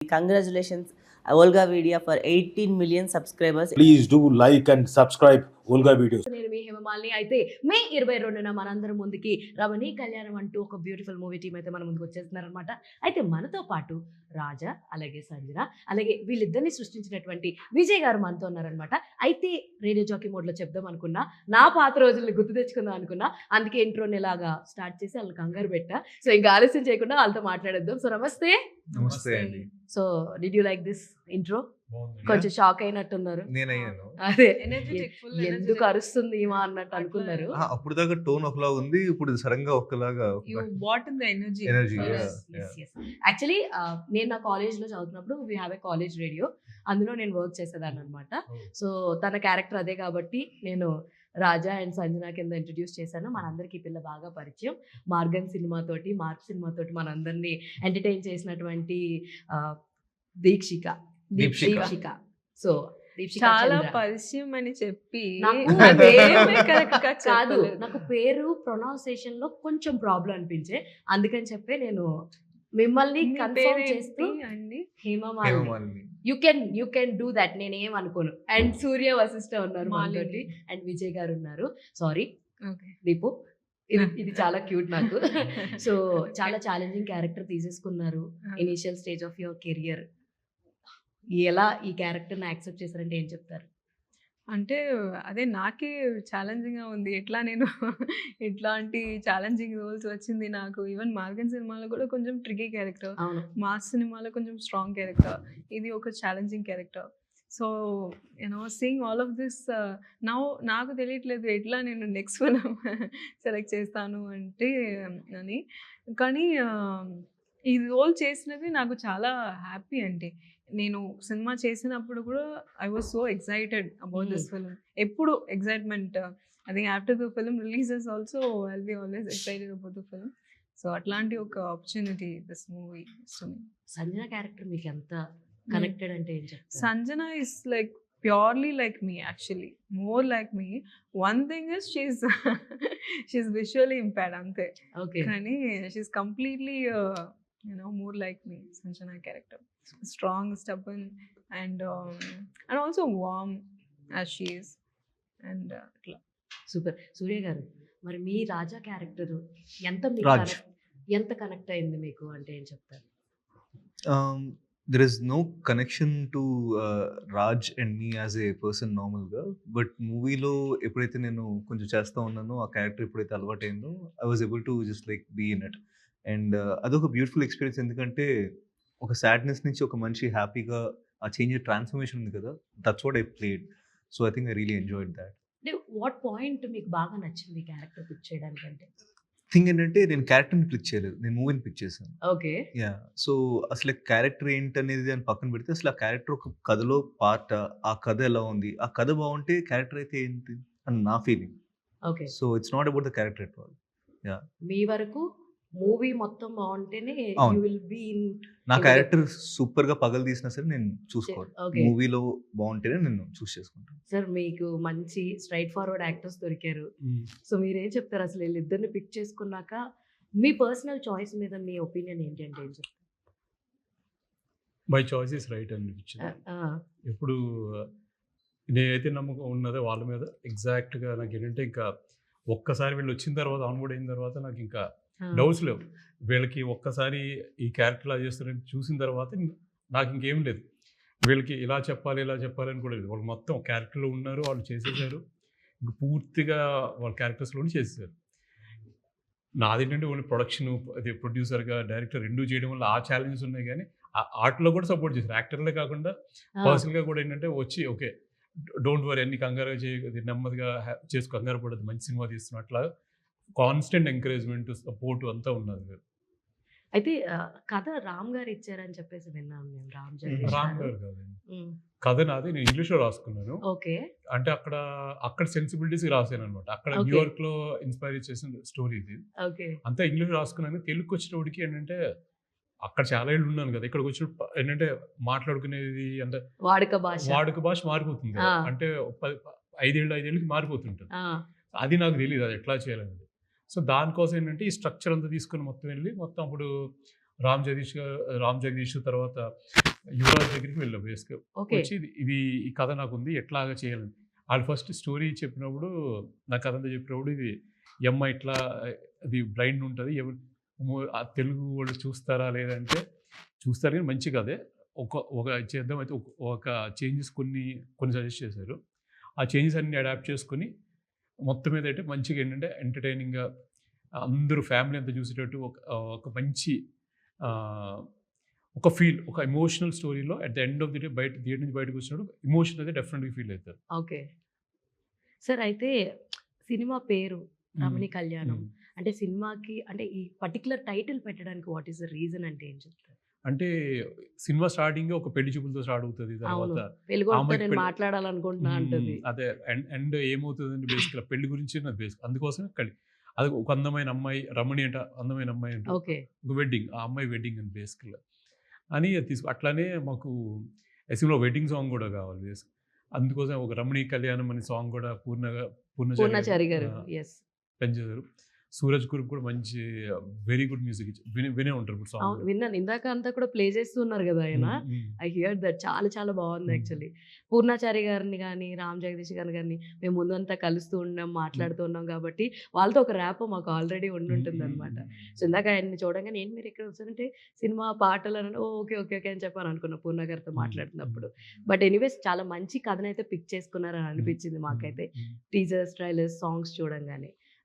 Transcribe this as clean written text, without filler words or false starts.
Congratulations, Olga Vidya, for 18 million subscribers. Please do like and subscribe Olga Videos. నేను మీ హేమమాలిని. అయితే మే 22న మనందరం ముందుకి రమణీ కళ్యాణం అంటూ ఒక బ్యూటిఫుల్ మూవీ టీం అయితే మన ముందుకు వచ్చేస్తున్నారనమాట. అయితే మనతో పాటు రాజా, అలాగే సంజన, అలాగే వీళ్ళిద్దరిని సృష్టించినటువంటి విజయ్ గారు మనతో ఉన్నారనమాట. అయితే రేడియో జాకీ మోడ్లో చెప్దాం అనుకున్నా, నా పాత రోజుల్ని గుర్తు తెచ్చుకుందాం అనుకున్నా, అందుకే ఇంట్రోని ఇలాగా స్టార్ట్ చేసి వాళ్ళని కంగారు పెట్టా. సో ఇంకా ఆలస్యం చేయకుండా వాళ్ళతో మాట్లాడేద్దాం. సో నమస్తే. నమస్తే అండి. So did you like this intro? కొంచెం షాక్ అయినట్టున్నారు. నేనయ్యాను. అదే ఎందుకు అరుస్తుంది ఈమా అన్నట్టు అనుకున్నారు. అప్పుడు దాకా టోన్ ఒకలా ఉంది, ఇప్పుడు సడన్ గా ఒకలాగా ఎనర్జీ. యాక్చువల్లీ నేను నా కాలేజ్ లో చదువుతున్నప్పుడు we have a college radio, అందులో నేను వర్క్ చేసేదాన్ని అనమాట. సో తన క్యారెక్టర్ అదే కాబట్టి నేను రాజా అండ్ సంజన కింద ఇంట్రడ్యూస్ చేశాను. మనందరికి ఈ పిల్ల బాగా పరిచయం. మార్గన్ సినిమాతోటి, మార్క్ సినిమాతోటి మనందరినీ ఎంటర్టైన్ చేసినటువంటి దీక్షిక. సో చాలా పరిచయం అని చెప్పి కాదు, నాకు పేరు ప్రొనౌన్సియేషన్ లో కొంచెం ప్రాబ్లం అనిపించే, అందుకని చెప్పి నేను మిమ్మల్ని కన్ఫర్మ్ చేస్తూ Hemamalini you can do that, నేనేం అనుకోను. అండ్ సూర్య వశిష్ఠ ఉన్నారు మాతోటి, అండ్ విజయ్ గారు ఉన్నారు. సారీ దీపు, ఇది చాలా క్యూట్ నాకు. సో చాలా ఛాలెంజింగ్ క్యారెక్టర్ తీసేసుకున్నారు initial stage of your career. ఎలా ఈ క్యారెక్టర్ని యాక్సెప్ట్ చేశారంటే ఏం చెప్తారు? అంటే అదే నాకే ఛాలెంజింగ్గా ఉంది. ఎట్లా నేను ఇట్లాంటి ఛాలెంజింగ్ రోల్స్ వచ్చింది నాకు. ఈవెన్ మార్గన్ సినిమాలో కూడా కొంచెం ట్రికీ క్యారెక్టర్, మాస్ సినిమాలో కొంచెం స్ట్రాంగ్ క్యారెక్టర్, ఇది ఒక challenging character. So you know seeing all of this నాకు తెలియట్లేదు ఎట్లా నేను నెక్స్ట్ ఫిల్మ్ సెలెక్ట్ చేస్తాను అంటే అని. కానీ ఈ రోల్ చేసినది నాకు చాలా హ్యాపీ. అంటే నేను సినిమా చేసినప్పుడు కూడా I was so excited about this film. ఎప్పుడు excitement. I think after the film releases also I'll be always excited about the film. So అట్లాంటి ఒక opportunity this movie to me. Sanjana character మీకు ఎంత connected అంటే ఏం చెప్తారు? Sanjana is like purely like me, actually more like me. One thing is she's visually impaired ante. Okay, kani she's completely more like me. Sanjana character strong, stubborn, and also warm as she is. And super. Surya garu, మరి మీ రాజా character ఎంత connect అయింది మీకు అంటే ఏం చెప్తారు? There is no connection to Raj and me as a person normal గా, but మూవీలో ఎప్పుడైతే నేను కొంచెం చేస్తూ ఉన్నానో, ఆ క్యారెక్టర్ ఎప్పుడైతే అలవాటైందో, I was able to just like be in it. And అదొక బ్యూటిఫుల్ ఎక్స్పీరియన్స్. ఎందుకంటే ఒక సాడ్నెస్ నుంచి ఒక మనిషి హ్యాపీగా ఆ చేంజ్ ట్రాన్స్ఫర్మేషన్ ఉంది కదా, that's what I played. So I think I really enjoyed that. What point మీకు బాగా నచ్చింది క్యారెక్టర్ పిక్ చేయడానికి? అంటే థింగ్ ఏంటంటే నేను క్యారెక్టర్ని పిక్ చేయలేదు, నేను మూవీని పిక్ చేశాను. Okay, yeah. సో అసలు క్యారెక్టర్ ఏంటనేది అని పక్కన పెడితే, అసలు ఆ క్యారెక్టర్ ఒక కథలో పార్ట్, ఆ కథ ఎలా ఉంది, ఆ కథ బాగుంటే క్యారెక్టర్ అయితే ఏంటి అని నా feeling. Okay. So it's not about the character at all. Yeah, మీ వరకు మూవీ మొత్తం బాగుంటేనే అవును. You will be in. నా క్యారెక్టర్ సూపర్ గా పగలు తీసినా సరే నేను చూసుకోవాలి. Okay. మూవీలో బాగుంటేనే నేను చూస్ చేసుకుంటాను. సార్, మీకు మంచి స్ట్రైట్ ఫార్వర్డ్ యాక్టర్స్ దొరికారు. సో మీరేం చెప్తారు అసలు వీళ్ళిద్దరిని పిక్ చేసుకున్నాక? మీ పర్సనల్ చాయిస్ మీద మీ ఒపీనియన్ ఏంటి అంటే ఏం చెప్తారు? మై చాయిస్ ఇస్ రైట్ అనిపించింది. ఎప్పుడు నేనైతే నమ్మకం ఉన్నదో వాళ్ళ మీద ఎగ్జాక్ట్గా. నాకు ఏంటంటే ఇంకా ఒక్కసారి వీళ్ళు వచ్చిన తర్వాత, ఆన్బోర్డ్ అయిన తర్వాత నాకు ఇంకా డౌట్స్ లేవు. వీళ్ళకి ఒక్కసారి ఈ క్యారెక్టర్ ఇలా చేస్తారని చూసిన తర్వాత నాకు ఇంకేం లేదు. వీళ్ళకి ఇలా చెప్పాలి అని కూడా లేదు. వాళ్ళు మొత్తం క్యారెక్టర్లో ఉన్నారు, వాళ్ళు చేసేసారు. ఇంక పూర్తిగా వాళ్ళ క్యారెక్టర్స్లోనే చేసేసారు. నాదేంటంటే ఓన్లీ ప్రొడక్షన్, అది ప్రొడ్యూసర్గా, డైరెక్టర్ రెండూ చేయడం వల్ల ఆ ఛాలెంజెస్ ఉన్నాయి. కానీ ఆర్ట్లో కూడా సపోర్ట్ చేశారు. యాక్టర్లే కాకుండా పర్సనల్గా కూడా ఏంటంటే వచ్చి ఓకే డోంట్ వరీ, అన్ని కంగారుగా చేయదు, నెమ్మదిగా చేసుకో, కంగారు పడదు, మంచి సినిమా తీస్తున్నా, అట్లా కాన్స్టెంట్ ఎంకరేజ్మెంట్, సపోర్ట్ అంతా ఉన్నది. అయితే కథ రామ్ గారు ఇచ్చారని చెప్పేసి విన్నాను నేను. రామ్ గారు కాదండి, కథ నాది, నేను ఇంగ్లీష్లో రాసుకున్నాను. ఓకే. అంటే అక్కడ సెన్సిబిలిటీస్ రాసాను అనమాట. అక్కడ న్యూయార్క్ లో ఇన్స్పైర్ చేసిన స్టోరీ ఇది. అంతా ఇంగ్లీష్ రాసుకున్నాను. తెలుగుకి వచ్చినప్పటికి ఏంటంటే అక్కడ చాలా ఏళ్ళు ఉన్నాను కదా, ఇక్కడికి వచ్చిన ఏంటంటే మాట్లాడుకునేది అంటే వాడుక భాష మారిపోతుంది. అంటే 5 ఏళ్ళకి మారిపోతుంటుంది. అది నాకు తెలియదు అది ఎట్లా చేయాలనేది. సో దానికోసం ఏంటంటే ఈ స్ట్రక్చర్ అంతా తీసుకుని మొత్తం వెళ్ళి మొత్తం అప్పుడు రామ్ జగదీష్ తర్వాత యువరాజ్ దగ్గరికి వెళ్ళాం బేస్గా. ఓకే. వచ్చి ఈ కథ నాకుంది ఎట్లాగా చేయాలని. వాళ్ళు ఫస్ట్ స్టోరీ చెప్పినప్పుడు, నా కథ అంతా చెప్పినప్పుడు, ఈ అమ్మాయి ఇట్లా అది బ్లైండ్ ఉంటుంది, ఆ తెలుగు వాళ్ళు చూస్తారా లేదంటే చూస్తారు కానీ మంచి కథే, ఒక చేద్దాం అయితే ఒక చేంజెస్ కొన్ని సజెస్ట్ చేశారు. ఆ చేంజెస్ అన్ని అడాప్ట్ చేసుకొని మొత్తం మీద అయితే మంచిగా ఏంటంటే ఎంటర్టైనింగ్గా అందరూ ఫ్యామిలీ అంతా చూసేటట్టు ఒక మంచి ఒక ఫీల్, ఒక ఎమోషనల్ స్టోరీలో at the end of the day theatre నుంచి బయటకు వచ్చినప్పుడు ఎమోషన్ అయితే డెఫినెట్గా ఫీల్ అవుతారు. Okay sir. అయితే సినిమా పేరు రమణి కళ్యాణం అంటే సినిమాకి అంటే ఈ పర్టికులర్ టైటిల్ పెట్టడానికి వాట్ ఈస్ ద రీజన్ అంటే ఏం చెప్తారు? అంటే సినిమా స్టార్టింగ్ ఒక పెళ్లి చూపులతో స్టార్ట్ అవుతుంది. తర్వాత నేను మాట్లాడాలనుకుంటున్నా అంటది. అదే అండ్ ఏమవుతుంది అంటే బేసిక్గా పెళ్లి గురించి బేసిక్ అందుకోసమే అది ఒక అందమైన అమ్మాయి, రమణి అంట అందమైన అమ్మాయి అంటే ఓకే, ఒక వెడ్డింగ్, ఆ అమ్మాయి వెడ్డింగ్ అని బేసిక్గా అని అట్లానే మాకు ఎస్ఎంలో వెడ్డింగ్ సాంగ్ కూడా కావాలి బేసిక్. అందుకోసం ఒక రమణి కళ్యాణం అనే సాంగ్ కూడా పూర్ణచారి గారు పెంచారు. సూరజ్ గ్రూప్ కూడా మంచి వెరీ గుడ్ మ్యూజిక్ వినే ఉంటారు ఇప్పుడు సాంగ్. విన్నాను, ఇందాక అంతా కూడా ప్లే చేస్తున్నారు కదా ఆయన. ఐ హియర్ దట్ చాలా బాగుంది యాక్చువల్లీ. పూర్ణాచారి గారిని కానీ రామ్ జగదీష్ గారిని కానీ మేము ముందంతా కలుస్తూ ఉన్నాం, మాట్లాడుతూ ఉన్నాం కాబట్టి వాళ్ళతో ఒక ర్యాప్ మాకు ఆల్రెడీ ఉండుంటుంది అనమాట. సో ఇందాక ఆయన్ని చూడంగానే నేను మీరు ఎక్కడ వస్తారంటే సినిమా పాటలు అని ఓకే ఓకే ఓకే అని చెప్పాను అనుకున్నా పూర్ణ గారితో మాట్లాడుతున్నప్పుడు. బట్ ఎనీవేస్ చాలా మంచి కథనైతే పిక్ చేసుకున్నారని అనిపించింది మాకైతే టీజర్స్, ట్రైలర్స్, సాంగ్స్ చూడంగానే.